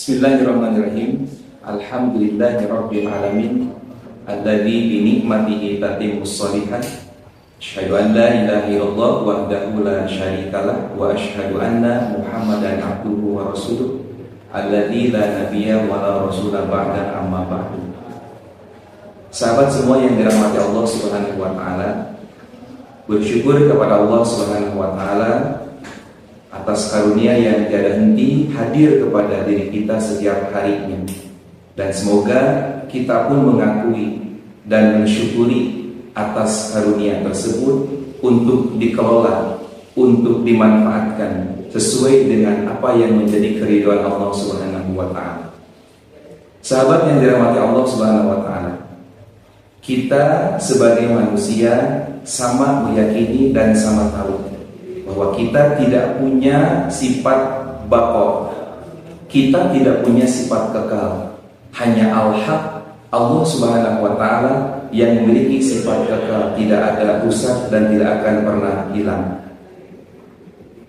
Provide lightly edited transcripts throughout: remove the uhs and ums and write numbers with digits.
Bismillahirrahmanirrahim. Alhamdulillahirabbil alamin. Alladzi bi ni'matihi tatimmus shalihat. Asyhadu an la ilaha illallah wahdahu la syarikalah wa asyhadu anna Muhammadan abduhu wa rasuluh. Alladzi la nabiyya wa la rasula ba'da, amma ba'du. Sahabat semua yang dirahmati Allah Subhanahu wa taala, bersyukur kepada Allah Subhanahu wa taala atas karunia yang tiada henti hadir kepada diri kita setiap harinya. Dan semoga kita pun mengakui dan mensyukuri atas karunia tersebut untuk dikelola, untuk dimanfaatkan sesuai dengan apa yang menjadi keridhaan Allah Subhanahu wa taala. Sahabat yang dirahmati Allah Subhanahu wa taala, kita sebagai manusia sama meyakini dan sama tahu bahwa kita tidak punya sifat baqo, kita tidak punya sifat kekal. Hanya al-haq, Allah Subhanahu wa taala yang memiliki sifat kekal, tidak ada rusak dan tidak akan pernah hilang.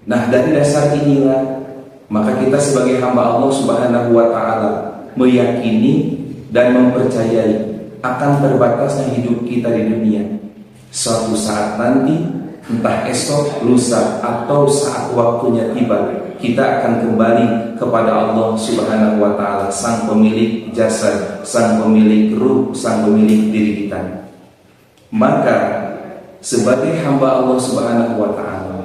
Nah, dari dasar inilah maka kita sebagai hamba Allah Subhanahu wa taala meyakini dan mempercayai akan terbatasnya hidup kita di dunia. Suatu saat nanti, entah esok, lusa, atau saat waktunya tiba, kita akan kembali kepada Allah Subhanahu wa taala, sang pemilik jasad, sang pemilik ruh, sang pemilik diri kita. Maka sebagai hamba Allah Subhanahu wa taala,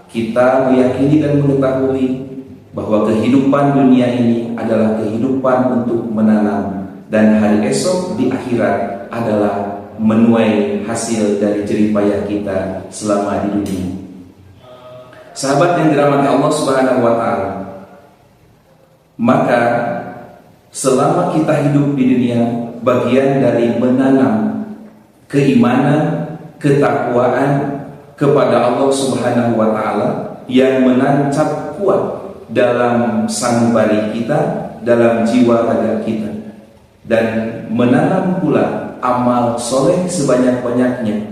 kita meyakini dan mengetahui bahwa kehidupan dunia ini adalah kehidupan untuk menanam, dan hari esok di akhirat adalah menuai hasil dari jerih payah kita selama di dunia. Sahabat yang dirahmati Allah Subhanahu wa taala, maka selama kita hidup di dunia, bagian dari menanam keimanan, ketakwaan kepada Allah Subhanahu wa taala yang menancap kuat dalam sanubari kita, dalam jiwa raga kita, dan menanam pula amal soleh sebanyak-banyaknya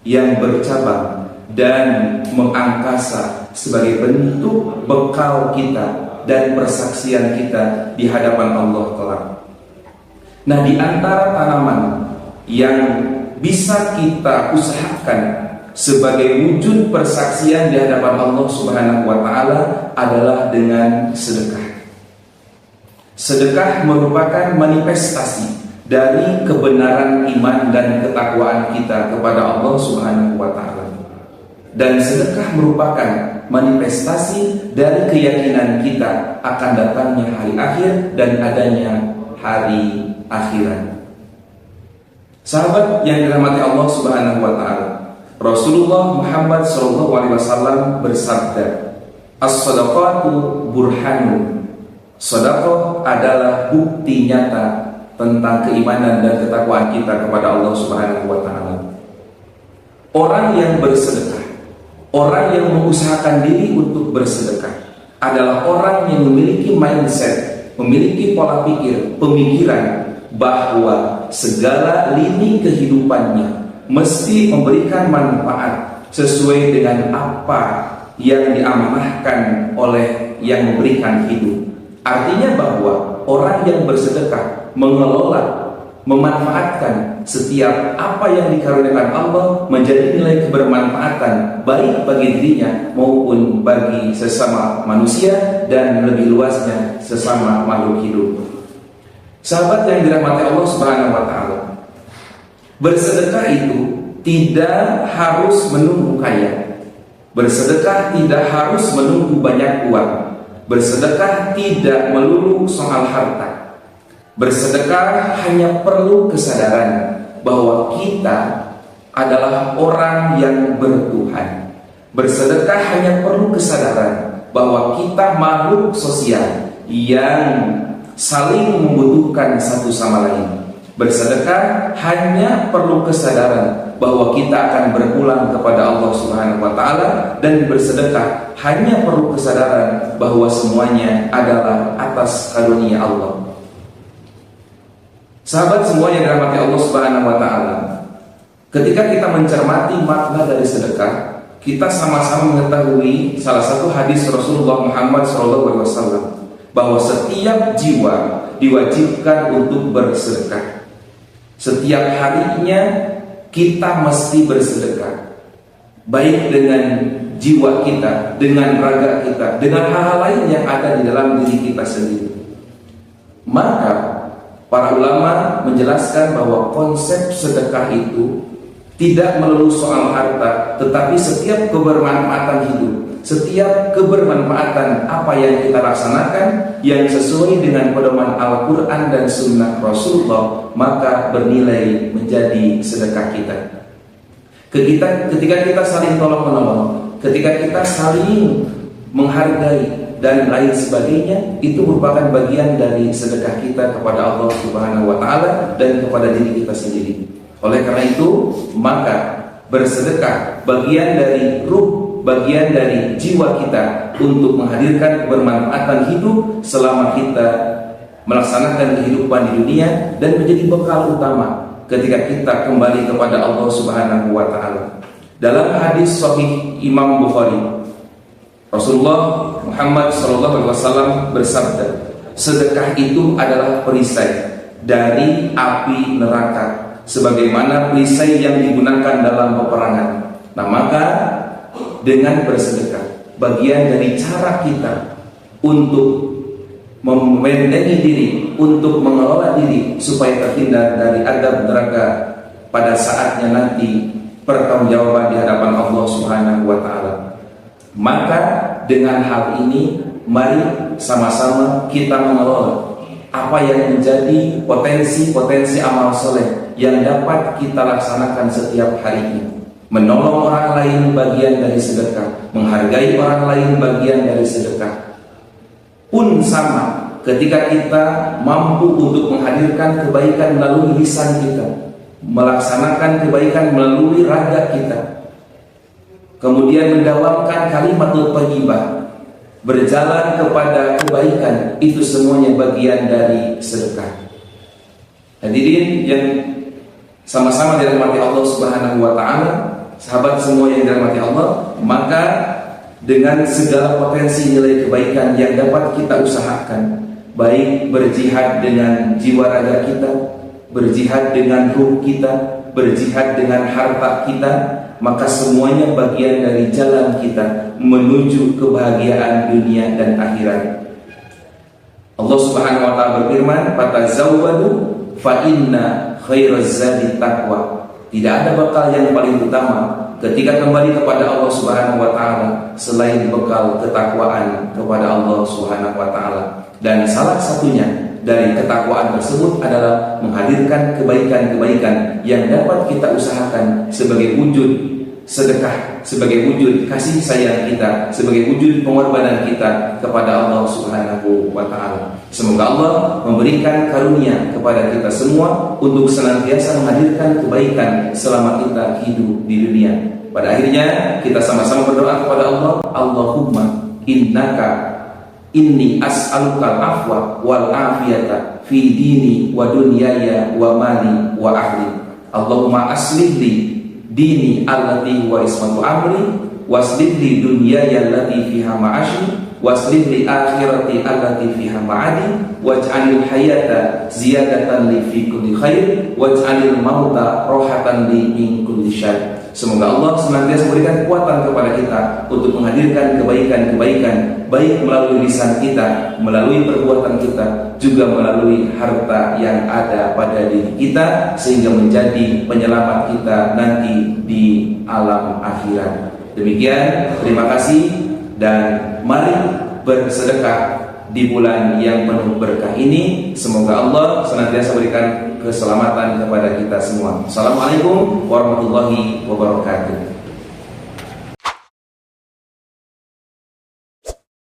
yang bercabang dan mengangkasa sebagai bentuk bekal kita dan persaksian kita di hadapan Allah kelak. Nah, di antara tanaman yang bisa kita usahakan sebagai wujud persaksian di hadapan Allah Subhanahu wa taala adalah dengan sedekah. Sedekah merupakan manifestasi dari kebenaran iman dan ketakwaan kita kepada Allah Subhanahu wa taala. Dan sedekah merupakan manifestasi dari keyakinan kita akan datangnya hari akhir dan adanya hari akhirat. Sahabat yang dirahmati Allah Subhanahu wa taala, Rasulullah Muhammad SAW bersabda, "As-shadaqatu burhanun." Sedekah adalah bukti nyata tentang keimanan dan ketakwaan kita kepada Allah Subhanahu wa taala. Orang yang bersedekah, orang yang mengusahakan diri untuk bersedekah adalah orang yang memiliki mindset, memiliki pola pikir, pemikiran bahwa segala lini kehidupannya mesti memberikan manfaat sesuai dengan apa yang diamanahkan oleh yang memberikan hidup. Artinya bahwa orang yang bersedekah mengelola, memanfaatkan setiap apa yang dikaruniakan Allah menjadi nilai kebermanfaatan baik bagi dirinya maupun bagi sesama manusia dan lebih luasnya sesama makhluk hidup. Sahabat yang dirahmati Allah Subhanahu wa taala, bersedekah itu tidak harus menunggu kaya. Bersedekah tidak harus menunggu banyak uang. Bersedekah tidak melulu soal harta. Bersedekah hanya perlu kesadaran bahwa kita adalah orang yang bertuhan. Bersedekah hanya perlu kesadaran bahwa kita makhluk sosial yang saling membutuhkan satu sama lain. Bersedekah hanya perlu kesadaran bahwa kita akan berpulang kepada Allah Subhanahu wa taala, dan bersedekah hanya perlu kesadaran bahwa semuanya adalah atas karunia Allah. Sahabat semua yang dirahmati Allah Subhanahu wa taala, ketika kita mencermati makna dari sedekah, kita sama-sama mengetahui salah satu hadis Rasulullah Muhammad SAW bahwa setiap jiwa diwajibkan untuk bersedekah. Setiap harinya kita mesti bersedekah, baik dengan jiwa kita, dengan raga kita, dengan hal-hal lain yang ada di dalam diri kita sendiri. Maka para ulama menjelaskan bahwa konsep sedekah itu tidak melulu soal harta, tetapi setiap kebermanfaatan hidup, setiap kebermanfaatan apa yang kita laksanakan yang sesuai dengan pedoman Al-Quran dan Sunnah Rasulullah, maka bernilai menjadi sedekah kita. Ketika kita saling tolong-menolong, ketika kita saling menghargai dan lain sebagainya, itu merupakan bagian dari sedekah kita kepada Allah Subhanahu wa Ta'ala dan kepada diri kita sendiri. Oleh karena itu, maka bersedekah bagian dari ruh, bagian dari jiwa kita untuk menghadirkan kebermanfaatan hidup selama kita melaksanakan kehidupan di dunia, dan menjadi bekal utama ketika kita kembali kepada Allah Subhanahu wa Ta'ala. Dalam hadis sahih Imam Bukhari, Rasulullah Muhammad SAW bersabda, sedekah itu adalah perisai dari api neraka, sebagaimana perisai yang digunakan dalam peperangan. Nah, maka dengan bersedekah, bagian dari cara kita untuk membentengi diri, untuk mengelola diri supaya terhindar dari azab neraka pada saatnya nanti pertanggungjawaban di hadapan Allah Subhanahu wa Ta'ala. Maka dengan hal ini, mari sama-sama kita mengelola apa yang menjadi potensi-potensi amal soleh yang dapat kita laksanakan setiap harinya. Menolong orang lain bagian dari sedekah, menghargai orang lain bagian dari sedekah. Pun sama ketika kita mampu untuk menghadirkan kebaikan melalui lisan kita, melaksanakan kebaikan melalui raga kita, kemudian mendawamkan kalimatul thayyibah, berjalan kepada kebaikan, itu semuanya bagian dari sedekah. Hadirin yang sama-sama dirahmati Allah Subhanahu wa Ta'ala, sahabat semua yang dirahmati Allah, maka dengan segala potensi nilai kebaikan yang dapat kita usahakan, baik berjihad dengan jiwa raga kita, berjihad dengan ruh kita, berjihad dengan harta kita, maka semuanya bagian dari jalan kita menuju kebahagiaan dunia dan akhirat. Allah Subhanahu wa Ta'ala berfirman, "Fatazawwadu fa inna khairaz zadi taqwa." Tidak ada bekal yang paling utama ketika kembali kepada Allah Subhanahu wa Ta'ala selain bekal ketakwaan kepada Allah Subhanahu wa Ta'ala. Dan salah satunya dari ketakwaan tersebut adalah menghadirkan kebaikan-kebaikan yang dapat kita usahakan sebagai wujud sedekah, sebagai wujud kasih sayang kita, sebagai wujud pengorbanan kita kepada Allah Subhanahu wa Ta'ala. Semoga Allah memberikan karunia kepada kita semua untuk senantiasa menghadirkan kebaikan selama kita hidup di dunia. Pada akhirnya kita sama-sama berdoa kepada Allah, Allahumma innaka inni as'alukal afwa wal afiyata fi dini wa dunyaya wa mali wa ahli. Allahumma aslih li dini allati wa ismatu amri waslih li dunyaya allati fiha ma'ashi waslih li akhirati allati fiha ma'adi waj'alil hayata ziyadatan li fi kulli khair waj'alil mauta rohatan li min kulli syarr. Semoga Allah senantiasa memberikan kekuatan kepada kita untuk menghadirkan kebaikan-kebaikan, baik melalui lisan kita, melalui perbuatan kita, juga melalui harta yang ada pada diri kita, sehingga menjadi penyelamat kita nanti di alam akhirat. Demikian, terima kasih, dan mari bersedekah di bulan yang penuh berkah ini. Semoga Allah senantiasa berikan keselamatan kepada kita semua. Assalamualaikum warahmatullahi wabarakatuh.